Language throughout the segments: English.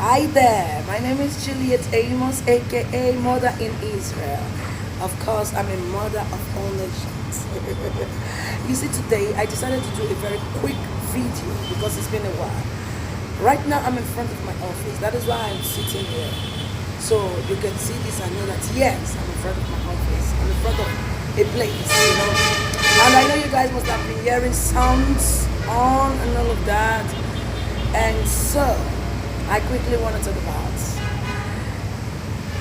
Hi there, my name is Juliet Amos, aka Mother in Israel. Of course, I'm a mother of all nations. You see, today I decided to do a very quick video because it's been a while. Right now, I'm in front of my office. That is why I'm sitting here. So you can see this and know that yes, I'm in front of my office. I'm in front of a place. And I know you guys must have been hearing sounds on and all of that. And so, I quickly want to talk about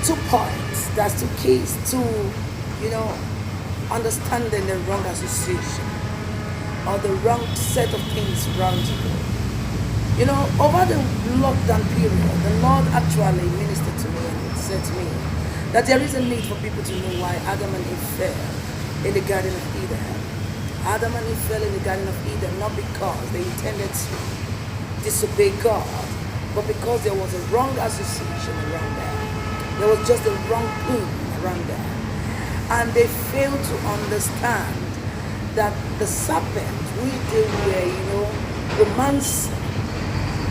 2 points. That's 2 keys to, understanding the wrong association or the wrong set of things around you. Over the lockdown period, the Lord actually ministered to me and said to me that there is a need for people to know why Adam and Eve fell in the Garden of Eden. Adam and Eve fell in the Garden of Eden not because they intended to disobey God, but because there was a wrong association around there. There was just a wrong thing around there. And they failed to understand that the serpent, which they were,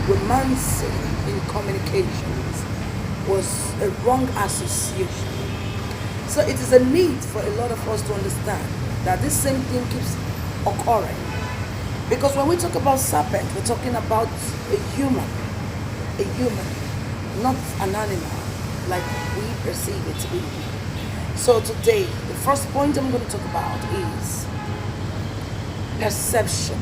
romancing in communications, was a wrong association. So it is a need for a lot of us to understand that this same thing keeps occurring. Because when we talk about serpent, we're talking about a human, not an animal like we perceive it to be. So today, the first point I'm going to talk about is perception.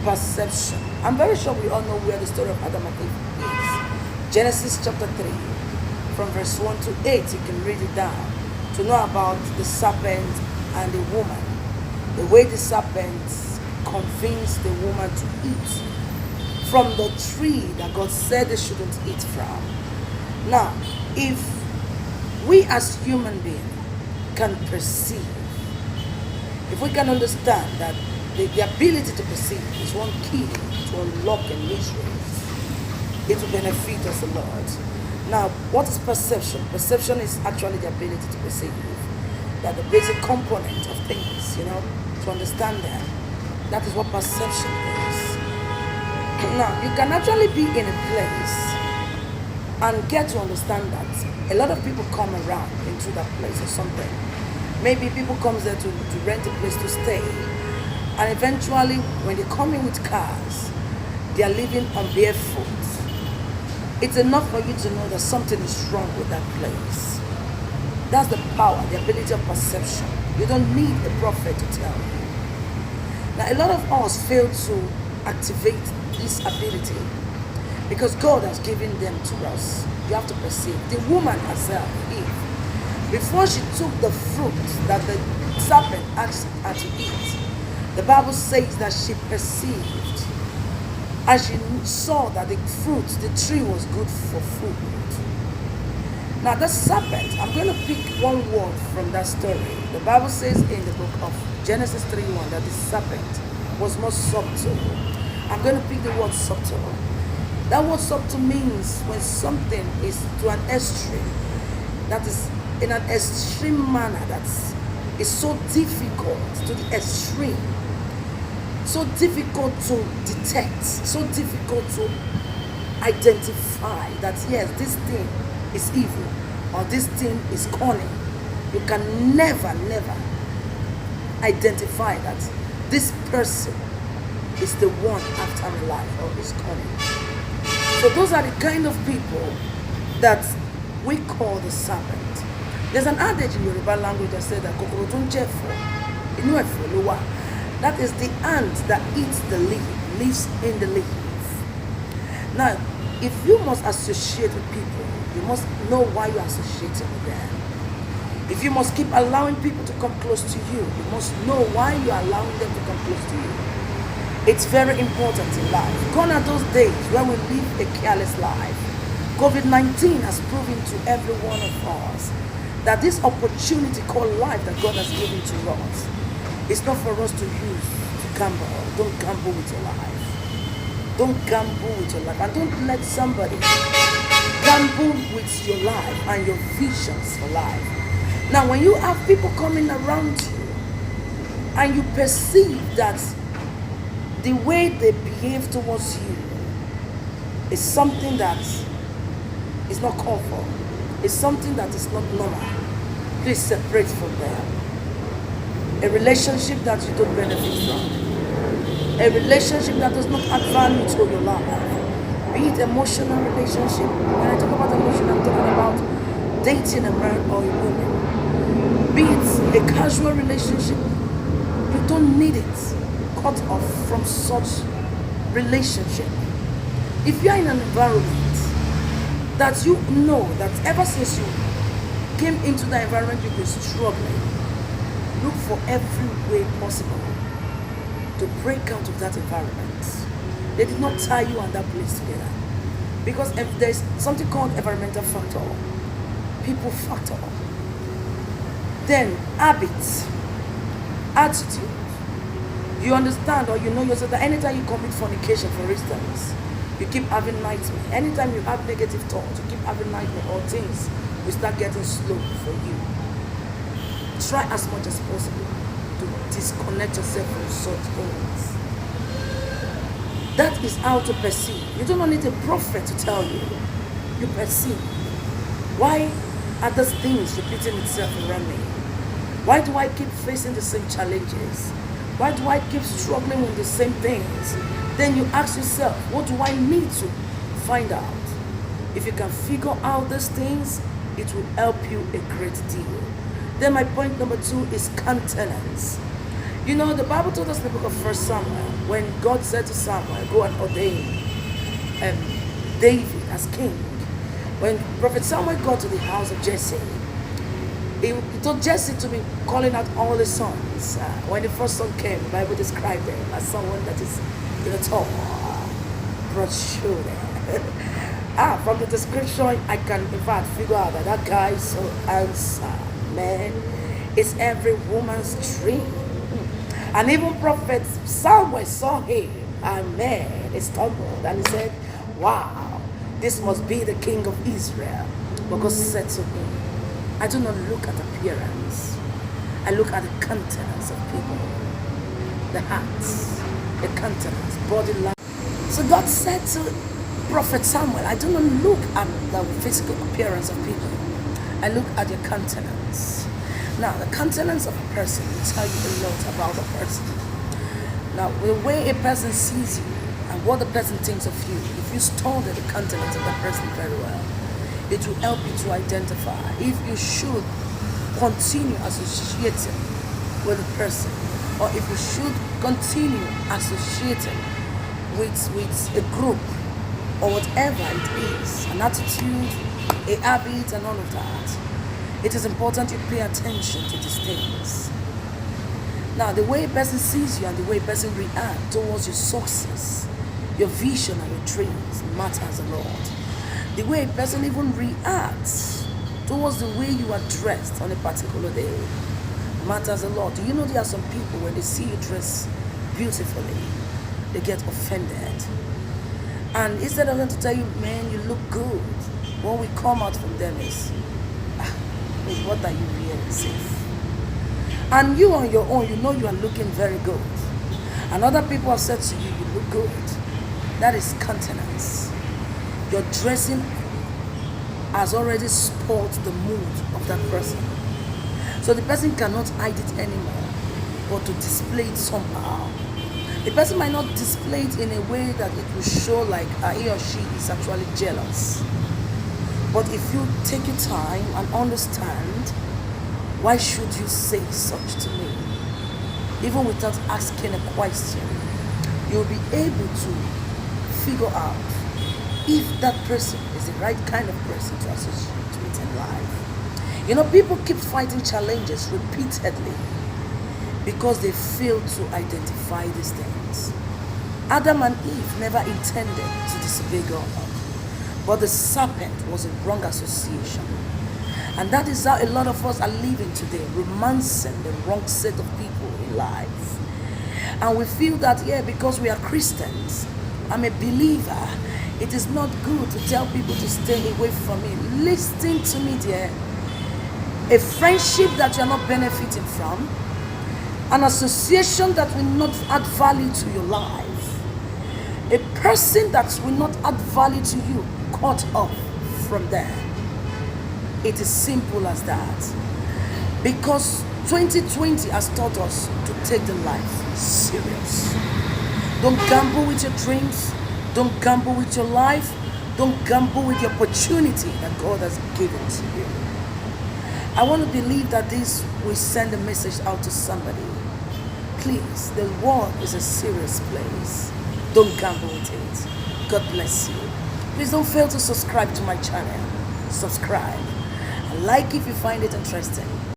Perception. I'm very sure we all know where the story of Adam and Eve is. Genesis chapter 3, from verse 1 to 8, you can read it down to know about the serpent and the woman. The way the serpent convinced the woman to eat from the tree that God said they shouldn't eat from. Now, if we as human beings can perceive, if we can understand that the ability to perceive is one key to unlock a mystery, it will benefit us a lot. Now, what is perception? Perception is actually the ability to perceive, that the basic component of things, to understand them. That is what perception is. Now, you can actually be in a place and get to understand that a lot of people come around into that place or something. Maybe people come there to rent a place to stay. And eventually, when they come in with cars, they are living on barefoot. It's enough for you to know that something is wrong with that place. That's the power, the ability of perception. You don't need a prophet to tell you. Now, a lot of us fail to activate this ability because God has given them to us. You have to perceive. The woman herself, Eve, before she took the fruit that the serpent asked her to eat, the Bible says that she perceived and she saw that the fruit, the tree was good for food. Now, the serpent, I'm going to pick one word from that story. The Bible says in the book of Genesis 3:1 that the serpent was more subtle. I'm going to pick the word subtle. That word subtle means when something is to an extreme, that is in an extreme manner, that is so difficult to the extreme, so difficult to detect, so difficult to identify that yes, this thing is evil or this thing is cunning. You can never identify that this person is the one after my life or is cunning. So those are the kind of people that we call the serpent. There's an adage in Yoruba language that says that that is the ant that eats the leaf, lives in the leaf. Now, if you must associate with people, you must know why you're associating with them. If you must keep allowing people to come close to you, you must know why you're allowing them to come close to you. It's very important in life. Gone are those days where we live a careless life. COVID-19 has proven to every one of us that this opportunity called life that God has given to us is not for us to use to gamble. Don't gamble with your life. Don't gamble with your life. And don't let somebody gamble with your life and your visions for life. Now, when you have people coming around you and you perceive that the way they behave towards you is something that It's not called for. It's something that is not normal. Please separate from them. A relationship that you don't benefit from. A relationship that does not add value to your life. Be it emotional relationship. When I talk about emotion, I'm talking about dating a man or a woman. Be it a casual relationship. You don't need it. Cut off from such relationship. If you are in an environment that you know that ever since you came into the environment you've been struggling, look for every way possible to break out of that environment. They did not tie you and that place together. Because if there's something called environmental factor, people factor, then habits, attitude. You understand or you know yourself that anytime you commit fornication, for instance, you keep having nightmare. Anytime you have negative thoughts, you keep having nightmare, or things will start getting slow for you. Try as much as possible to disconnect yourself from such things. That is how to perceive. You don't need a prophet to tell you. You perceive. Why are those things repeating itself around me? Why do I keep facing the same challenges? Why do I keep struggling with the same things? Then you ask yourself, what do I need to find out? If you can figure out these things, it will help you a great deal. Then my point number 2 is countenance. You know, the Bible told us in the book of 1 Samuel, when God said to Samuel, go and ordain David as king. When Prophet Samuel got to the house of Jesse, he told Jesse to be calling out all the sons. When the first son came, the Bible described him as someone that is, tall, broad shouldered. From the description, I can in fact figure out that that guy is so handsome, man. It's every woman's dream. And even Prophet Samuel saw him, and man, he stumbled and he said, wow, this must be the king of Israel. But God said to me, I do not look at appearance. I look at the countenance of people, the hearts, the countenance, body language. So God said to Prophet Samuel, I do not look at the physical appearance of people. I look at your countenance. Now, the countenance of a person will tell you a lot about a person. Now, the way a person sees you and what the person thinks of you, if you study the countenance of that person very well, it will help you to identify if you should continue associating with a person, or if you should continue associating with a group, or whatever it is, an attitude, a habit, and all of that. It is important you pay attention to these things. Now, the way a person sees you and the way a person reacts towards your success, your vision and your dreams matters a lot. The way a person even reacts towards the way you are dressed on a particular day matters a lot. Do you know there are some people, when they see you dress beautifully, they get offended. And instead of them to tell you, man, you look good, what will come out from them is, what are you wearing, safe? And you on your own, you know you are looking very good. And other people have said to you, you look good. That is countenance. Your dressing has already spoiled the mood of that person. So the person cannot hide it anymore, but to display it somehow. The person might not display it in a way that it will show like he or she is actually jealous. But if you take your time and understand, why should you say such to me? Even without asking a question, you'll be able to figure out if that person is the right kind of person to associate with in life. You know, people keep fighting challenges repeatedly because they fail to identify these things. Adam and Eve never intended to disobey God, but the serpent was a wrong association. And that is how a lot of us are living today, romancing the wrong set of people in life. And we feel that, yeah, because we are Christians, I'm a believer, it is not good to tell people to stay away from me. Listen to me, dear. A friendship that you're not benefiting from, an association that will not add value to your life, a person that will not add value to you, cut off from there. It is simple as that. Because 2020 has taught us to take the life serious. Don't gamble with your dreams. Don't gamble with your life. Don't gamble with the opportunity that God has given to you. I want to believe that this will send a message out to somebody. Please, the world is a serious place. Don't gamble with it. God bless you. Please don't fail to subscribe to my channel. Subscribe. And like if you find it interesting.